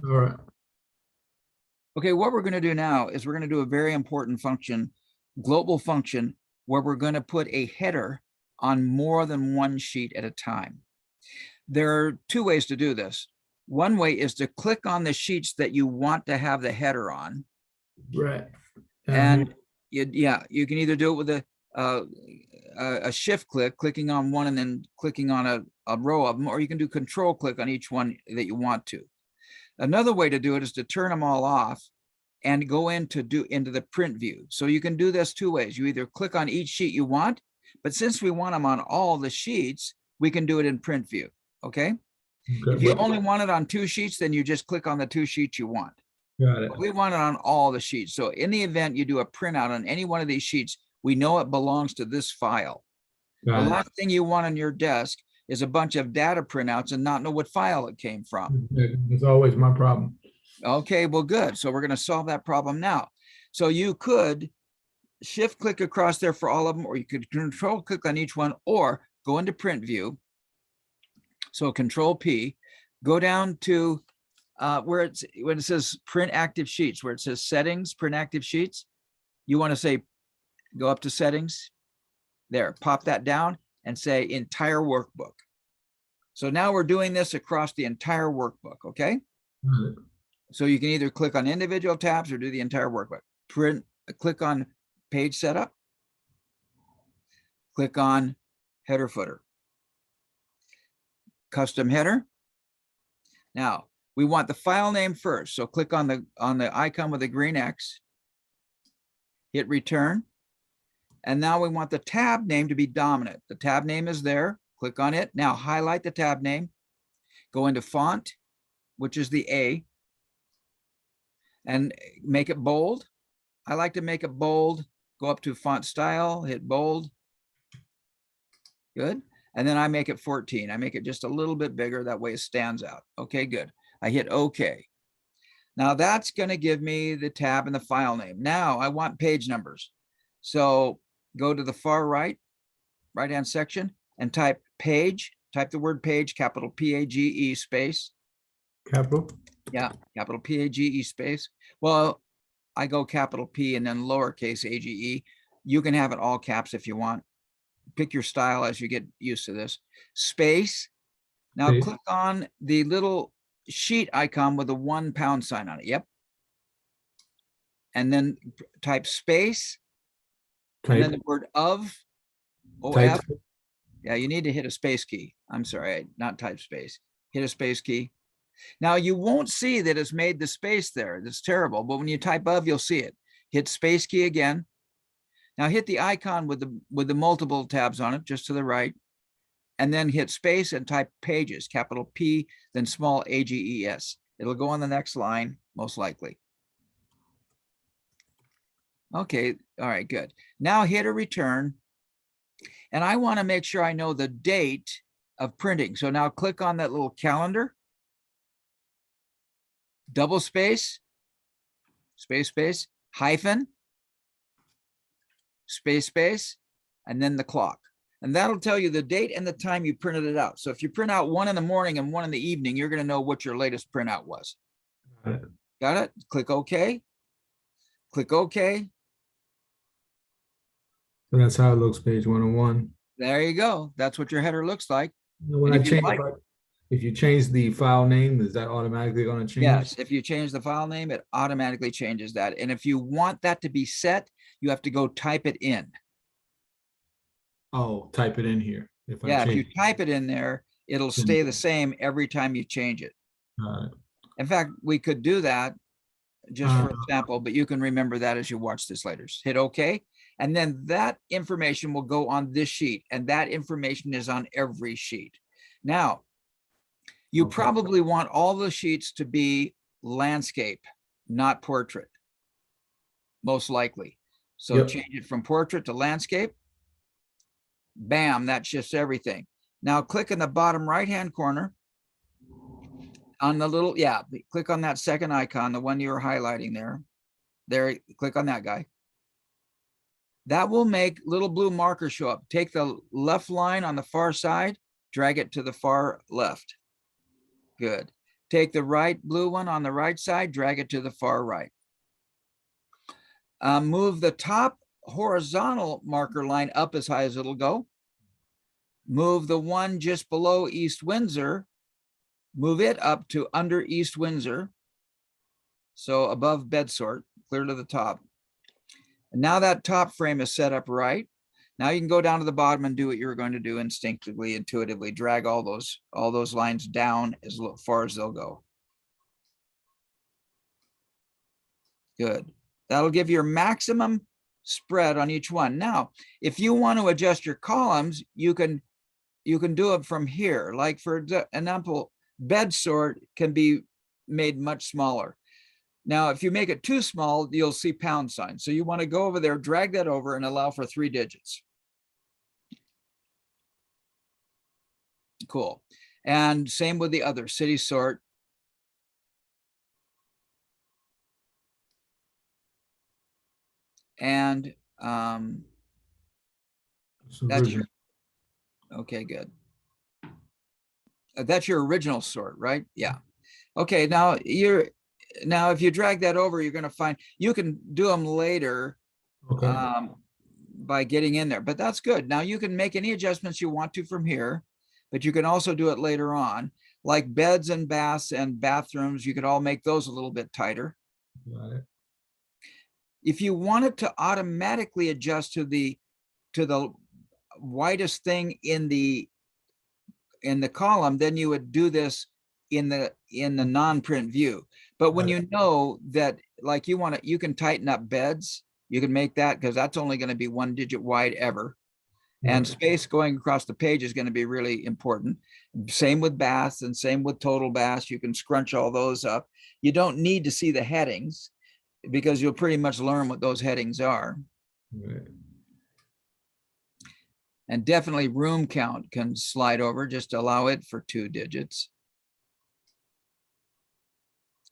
All right. Okay, what we're going to do now is we're going to do a very important function, global function, where we're going to put a header on more than one sheet at a time. There are two ways to do this. One way is to click on the sheets that you want to have the header on. Right. And you can either do it with a shift click, clicking on one and then clicking on a row of them, or you can do control click on each one that you want to. Another way to do it is to turn them all off and go into the print view. So you can do this two ways. You either click on each sheet you want, but since we want them on all the sheets, we can do it in print view. Okay. If you only want it on two sheets, then you just click on the two sheets you want. Got it. But we want it on all the sheets. So in the event you do a printout on any one of these sheets, we know it belongs to this file. The last thing you want on your desk is a bunch of data printouts and not know what file it came from. It's always my problem. Okay, well, good. So we're going to solve that problem now. So you could shift click across there for all of them, or you could control click on each one, or go into print view. So control P, go down to when it says print active sheets, where it says settings, print active sheets, you want to say, go up to settings there, pop that down and say entire workbook. So now we're doing this across the entire workbook. Okay. So you can either click on individual tabs or do the entire workbook. Click on page setup, click on header footer, custom header. Now we want the file name first. So click on the icon with the green X, hit return. And now we want the tab name to be dominant. The tab name is there. Click on it. Now highlight the tab name, go into font, which is the A, and make it bold. I like to make it bold. Go up to font style, hit bold. Good. And then I make it 14. I make it just a little bit bigger. That way it stands out. Okay, good. I hit OK. Now that's going to give me the tab and the file name. Now I want page numbers. So go to the far right-hand section and type page. Type the word page, capital P-A-G-E space. Capital? Yeah, capital P-A-G-E space. Well, I go capital P and then lowercase a-g-e. You can have it all caps if you want. Pick your style as you get used to this. Space. Now click on the little sheet icon with a £1 sign on it. Yep. And then type space. And then the word of. O-F. Yeah, you need to hit a space key. I'm sorry, not type space. Hit a space key. Now you won't see that it's made the space there. That's terrible. But when you type of, you'll see it. Hit space key again. Now hit the icon with the multiple tabs on it, just to the right, and then hit space and type pages, capital P, then small A-G-E-S. It'll go on the next line, most likely. Okay, all right, good. Now hit a return, and I want to make sure I know the date of printing. So now click on that little calendar, double space, space, hyphen, space, and then the clock. And that'll tell you the date and the time you printed it out. So if you print out 1 in the morning and 1 in the evening, you're going to know what your latest printout was. Got it? Click OK. Click OK. So that's how it looks, page 101. There you go. That's what your header looks like. When I change, if you change the file name, is that automatically going to change? Yes, if you change the file name, it automatically changes that. And if you want that to be set, you have to go type it in. Oh, type it in here. If you type it in there, it'll stay the same every time you change it. In fact, we could do that just for example, but you can remember that as you watch this later. Hit OK. And then that information will go on this sheet, and that information is on every sheet. Now, you probably want all the sheets to be landscape, not portrait, most likely. So change it from portrait to landscape. Bam, that shifts everything. Now click in the bottom right-hand corner on the little, click on that second icon, the one you were highlighting there. There, click on that guy. That will make little blue markers show up. Take the left line on the far side, drag it to the far left. Good. take the right blue one on the right side, drag it to the far right. Move the top horizontal marker line up as high as it'll go. Move the one just below East Windsor, move it up to under East Windsor. So above bed sort, clear to the top. And now that top frame is set up right. Now you can go down to the bottom and do what you're going to do instinctively, intuitively, drag all those lines down as far as they'll go. Good. That'll give you your maximum spread on each one. Now, if you want to adjust your columns, you can do it from here. Like for example, bed sort can be made much smaller. Now, if you make it too small, you'll see pound signs. So you want to go over there, drag that over and allow for 3 digits. Cool. And same with the other city sort. And that's your, okay, good. That's your original sort, right? Yeah. Okay, now if you drag that over, you're going to find you can do them later. Okay. By getting in there, but that's good. Now you can make any adjustments you want to from here, but you can also do it later on, like beds and baths and bathrooms. You could all make those a little bit tighter. Got it. If you wanted to automatically adjust to the widest thing in the column, then you would do this in the non-print view. But when you know that, like you can tighten up beds, you can make that, because that's only going to be 1 digit wide ever. And space going across the page is going to be really important. Same with baths and same with total baths. You can scrunch all those up. You don't need to see the headings because you'll pretty much learn what those headings are. Right. And definitely room count can slide over, just allow it for 2 digits.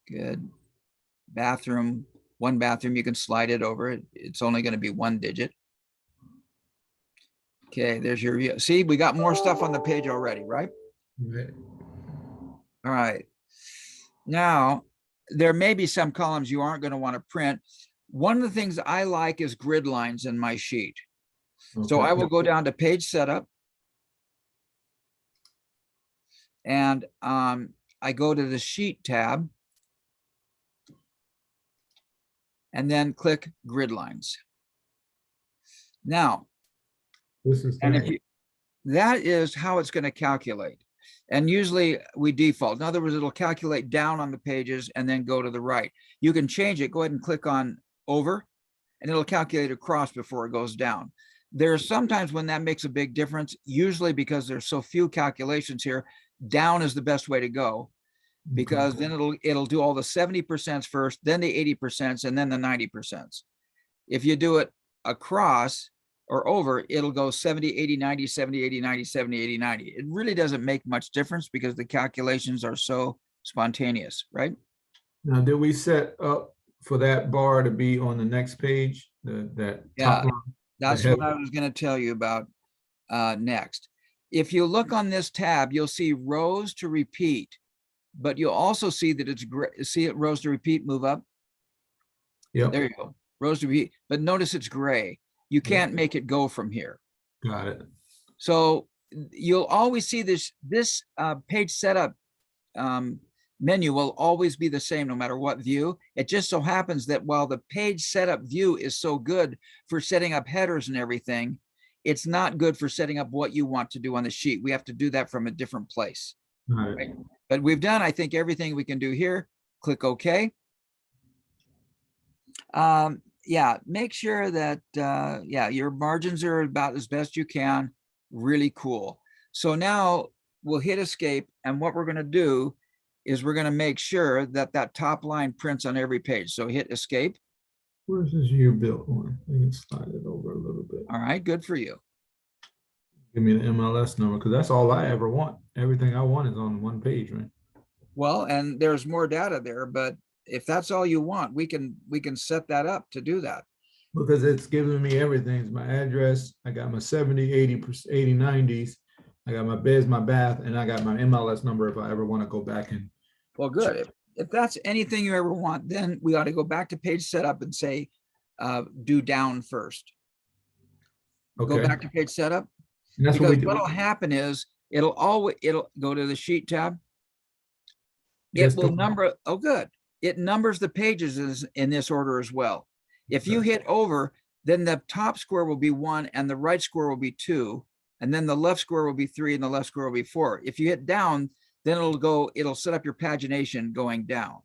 Good. Bathroom, 1 bathroom, you can slide it over. It's only going to be 1 digit. Okay, there's your view. See, we got more stuff on the page already, right? Right. All right. Now, there may be some columns you aren't going to want to print. One of the things I like is grid lines in my sheet. Okay. So I will go down to page setup. And I go to the sheet tab. And then click grid lines. Now, This is that is how it's going to calculate. And usually we default. In other words, it'll calculate down on the pages and then go to the right. You can change it. Go ahead and click on over, and it'll calculate across before it goes down. There are sometimes when that makes a big difference, usually because there's so few calculations here, down is the best way to go, because then it'll do all the 70% first, then the 80%, and then the 90%. If you do it across or over, it'll go 70, 80, 90, 70, 80, 90, 70, 80, 90. It really doesn't make much difference because the calculations are so spontaneous, right? Now, did we set up for that bar to be on the next page? That top line? That's what I was going to tell you about next. If you look on this tab, you'll see rows to repeat, but you'll also see that it's gray. See it, rows to repeat, move up. Yep. There you go, rows to repeat. But notice it's gray. You can't make it go from here. Got it. So you'll always see this page setup menu will always be the same no matter what view. It just so happens that while the page setup view is so good for setting up headers and everything, it's not good for setting up what you want to do on the sheet. We have to do that from a different place. Right? But we've done, I think, everything we can do here. Click OK. Yeah, make sure that, yeah, your margins are about as best you can. Really cool. So now we'll hit escape. And what we're going to do is we're going to make sure that that top line prints on every page. So hit escape. Where's this you built one? I can slide it over a little bit. All right, good for you. Give me the MLS number, because that's all I ever want. Everything I want is on one page, right? Well, and there's more data there, but if that's all you want, we can set that up to do that. Because it's giving me everything. It's my address. I got my 70, 80, 90s. I got my beds, my bath, and I got my MLS number if I ever want to go back and Well, good. If that's anything you ever want, then we ought to go back to page setup and say, do down first. Go Okay. back to page setup. And that's what we Because do. what'll happen is it'll go to the sheet tab. Yes, It will number, oh, good. It numbers the pages in this order as well. If you Okay. hit over, then the top square will be 1 and the right square will be 2. And then the left square will be 3 and the left square will be 4. If you hit down, then it'll set up your pagination going down.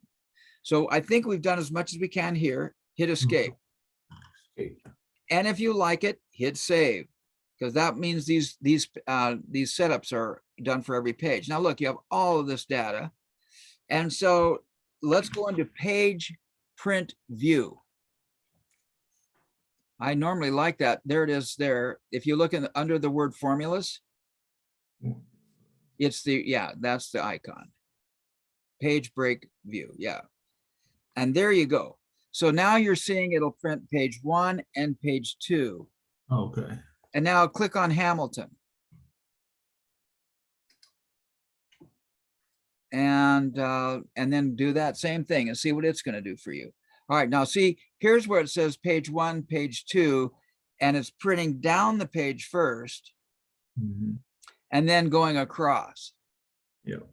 So I think we've done as much as we can here. Hit escape. Okay. And if you like it, hit save, because that means these setups are done for every page. Now look, you have all of this data. And so let's go into page print view. I normally like that. There it is there. If you look under the word formulas, it's that's the icon. Page break view. Yeah. And there you go. So now you're seeing it'll print page 1 and page 2. Okay. And now click on Hamilton. And then do that same thing and see what it's going to do for you. All right, now see, here's where it says page 1, page 2, and it's printing down the page first and then going across. Yeah.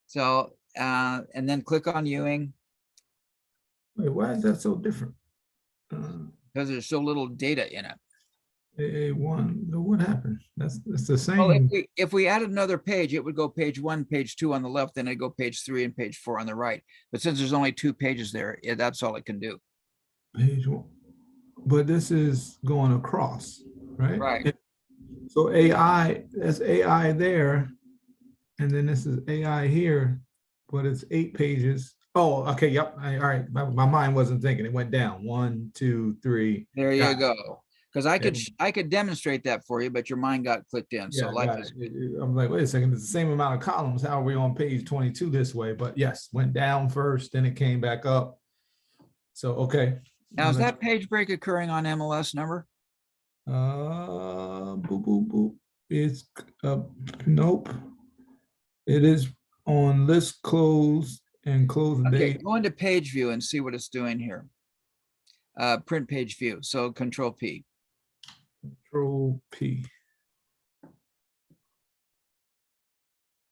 So, and then click on Ewing. Wait, why is that so different? Because there's so little data in it. A1, what happened? That's the same. Well, if we added another page, it would go page 1, page 2 on the left, then it'd go page 3 and page 4 on the right. But since there's only 2 pages there, that's all it can do. Page 1. But this is going across, right? Right. So AI, that's AI there. And then this is AI here, but it's 8 pages. Oh, okay. Yep. All right. My mind wasn't thinking. It went down. 1, 2, 3. There you go. Because I could demonstrate that for you, but your mind got clicked in. So life is. I'm like, wait a second. It's the same amount of columns. How are we on page 22 this way? But yes, went down first, then it came back up. So okay. Now is that page break occurring on MLS number? Boop, boop, boop. It's nope. It is on list close and close the Okay, date. go into page view and see what it's doing here. Print page view. So Control P. Control P.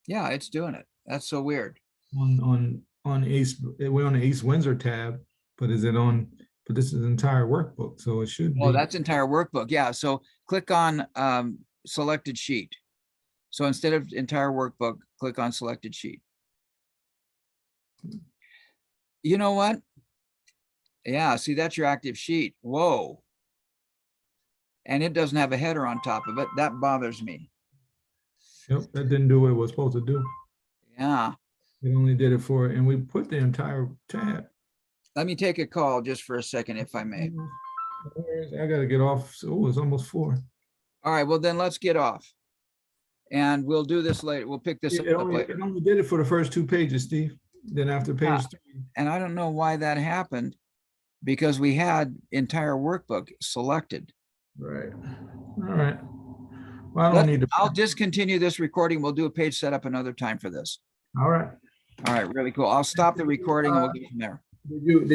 Yeah, it's doing it. That's so weird. On Ace, we're on the Ace Windsor tab, but is it on? But this is entire workbook, so it should be. Oh, that's entire workbook. Yeah. So click on selected sheet. So instead of entire workbook, click on selected sheet. You know what? Yeah, see, that's your active sheet. Whoa. And it doesn't have a header on top of it. That bothers me. Yep, that didn't do what it was supposed to do. Yeah. It only did it for, and we put the entire tab. Let me take a call just for a second, if I may. I gotta get off. Oh, it's almost 4. All right, well then let's get off. And we'll do this later. We'll pick this up later. It only did it for the first 2 pages, Steve. Then after page 3. And I don't know why that happened, because we had entire workbook selected. Right. All right. Well, I don't need to. I'll discontinue this recording. We'll do a page setup another time for this. All right. All right, really cool. I'll stop the recording and we'll go from there. Did